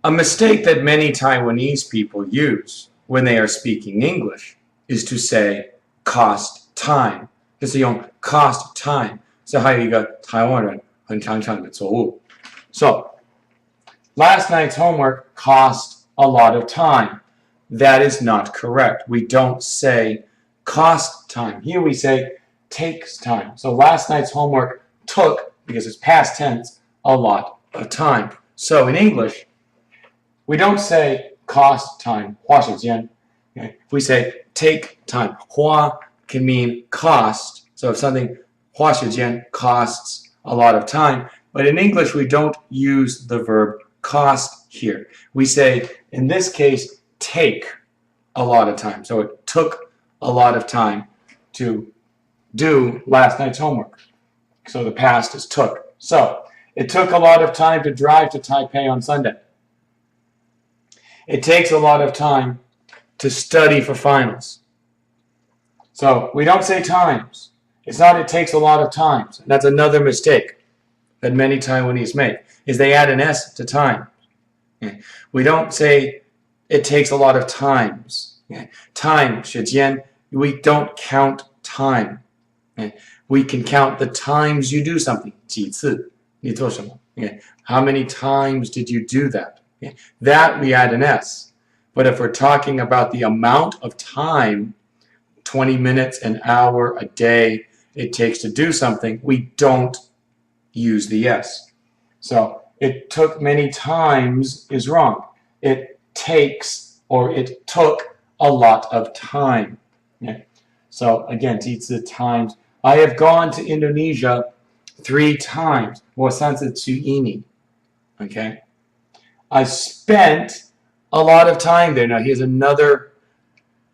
A mistake that many Taiwanese people use when they are speaking English is to say cost time. 就是用 cost time. 这还有一个台湾人很常犯的错误。So, last night's homework cost a lot of time. That is not correct. We don't say cost time. Here we say takes time. So last night's homework took, because it's past tense, a lot of time. So in English, we don't say cost time, 花时间. Okay? We say take time. 花 can mean cost. So if something 花时间 costs a lot of time. But in English, we don't use the verb cost here. We say, in this case, take a lot of time. So it took a lot of time to do last night's homework. So the past is took. So it took a lot of time to drive to Taipei on Sunday. It takes a lot of time to study for finals. So we don't say times. It's not it takes a lot of times. That's another mistake that many Taiwanese make, is they add an S to time. We don't say it takes a lot of times. Time, 时间, we don't count time. We can count the times you do something. 几次你做什么? How many times did you do that? That we add an S. But if we're talking about the amount of time, 20 minutes, an hour, a day, it takes to do something, we don't use the S. So it took many times is wrong. It takes or it took a lot of time. So again, 几次 times. I have gone to Indonesia 3 times. 我3次去印尼. Okay? I spent a lot of time there. Now here's another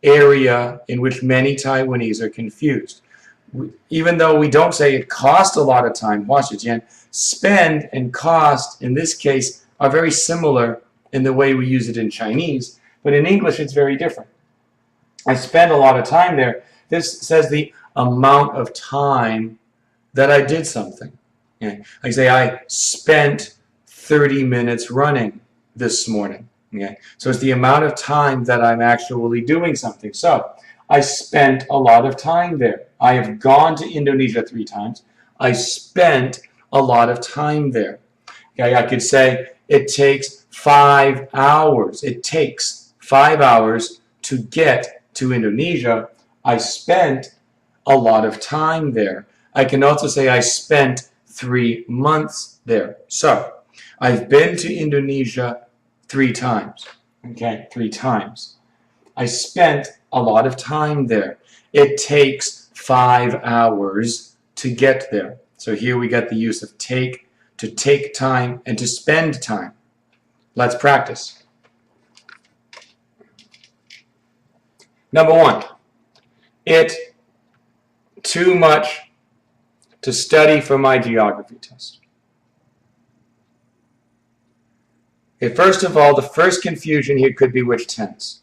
area in which many Taiwanese are confused. Even though we don't say it cost a lot of time, 花时间, spend and cost in this case are very similar in the way we use it in Chinese, but in English it's very different. I spent a lot of time there. This says the amount of time that I did something. I say I spent 30 minutes running this morning. So it's the amount of time that I'm actually doing something. So I spent a lot of time there. I have gone to Indonesia 3 times. I spent a lot of time there. I could say it takes 5 hours. It takes 5 hours to get to Indonesia. I spent a lot of time there. I can also say I spent 3 months there. So I've been to Indonesia 3 times. 3 times. I spent a lot of time there. It takes 5 hours to get there. So here we get the use of take, to take time, and to spend time. Let's practice. Number 1. It too much to study for my geography test. Okay, first of all, the first confusion here could be which tense.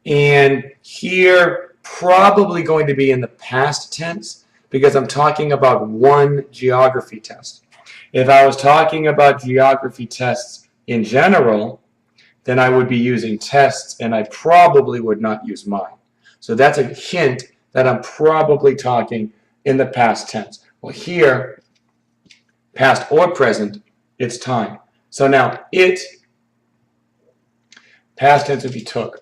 And here, probably going to be in the past tense because I'm talking about one geography test. If I was talking about geography tests in general, then I would be using tests and I probably would not use mine. So that's a hint that I'm probably talking in the past tense. Well, here, past or present, it's time. So now, it, past tense would be took.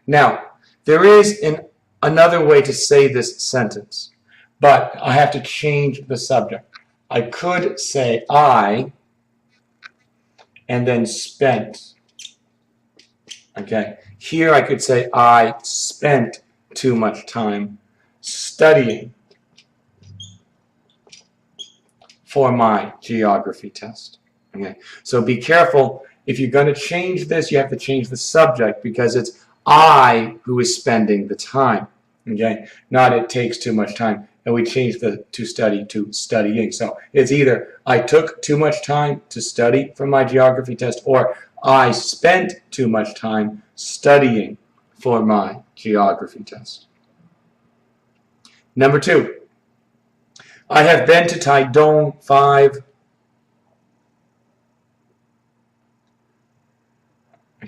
Now, there is another way to say this sentence, but I have to change the subject. I could say I and then spent. Okay, here I could say I spent too much time studying for my geography test. Okay, so be careful. If you're going to change this, you have to change the subject because it's I who is spending the time. Okay, not it takes too much time. And we change the to study to studying. So it's either I took too much time to study for my geography test or I spent too much time studying for my geography test. Number 2. I have been to Taidong 5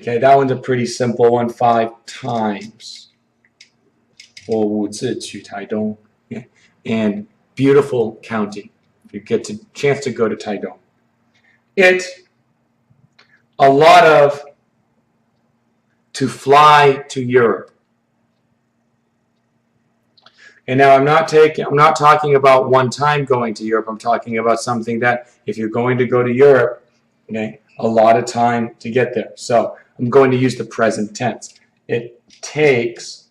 Okay, that one's a pretty simple one. 5 times. 我5次去台东. Okay. And beautiful county. If you get a chance to go to Taidong. A lot of to fly to Europe. And now I'm not talking about one time going to Europe. I'm talking about something that if you're going to go to Europe, okay, a lot of time to get there. So I'm going to use the present tense. It takes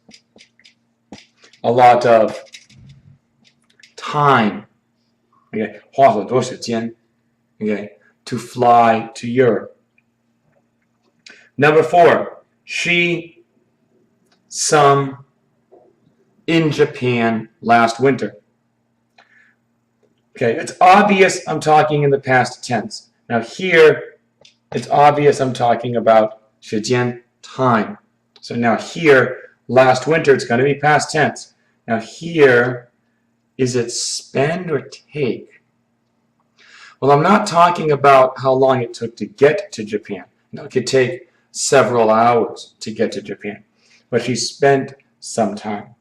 a lot of time, okay, 花很多时间, okay, to fly to Europe. Number 4, she, some, in Japan last winter. Okay, it's obvious I'm talking in the past tense. Now here, it's obvious I'm talking about 时间, time. So now here, last winter, it's going to be past tense. Now here, is it spend or take? Well, I'm not talking about how long it took to get to Japan. Now, it could take several hours to get to Japan. But she spent some time.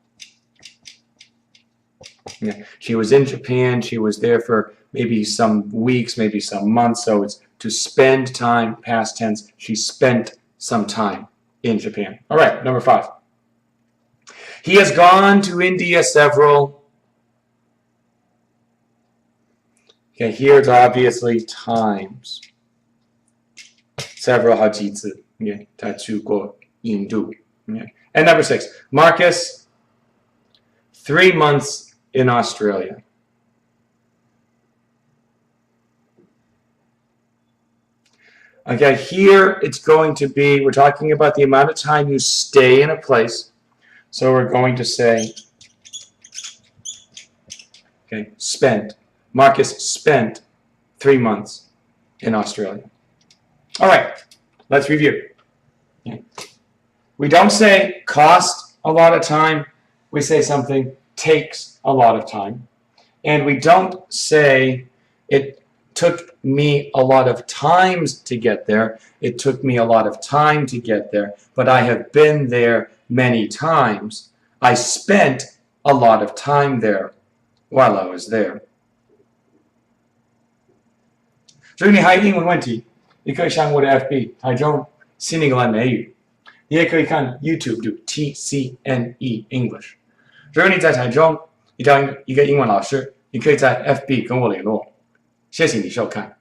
Yeah. She was in Japan. She was there for maybe some weeks, maybe some months. So it's to spend time, past tense. She spent some time in Japan. All right, number 5. He has gone to India several. Okay, here it's obviously times. Several 好几次. Okay, 他去过印度. Okay. And number 6, Marcus, 3 months in Australia. Okay, here it's going to be, we're talking about the amount of time you stay in a place. So we're going to say, okay, spent. Marcus spent 3 months in Australia. All right, let's review. Okay. We don't say cost a lot of time. We say something takes a lot of time. And we don't say it took me a lot of times to get there. It took me a lot of time to get there, but I have been there many times. I spent a lot of time there while I was there. 如果你还有英文问题，你可以上我的 FB 台中新英格兰美语，你也可以看 YouTube 就 TCNEEnglish。如果你在台中，你找一个英文老师，你可以在 FB 跟我联络。谢谢你收看。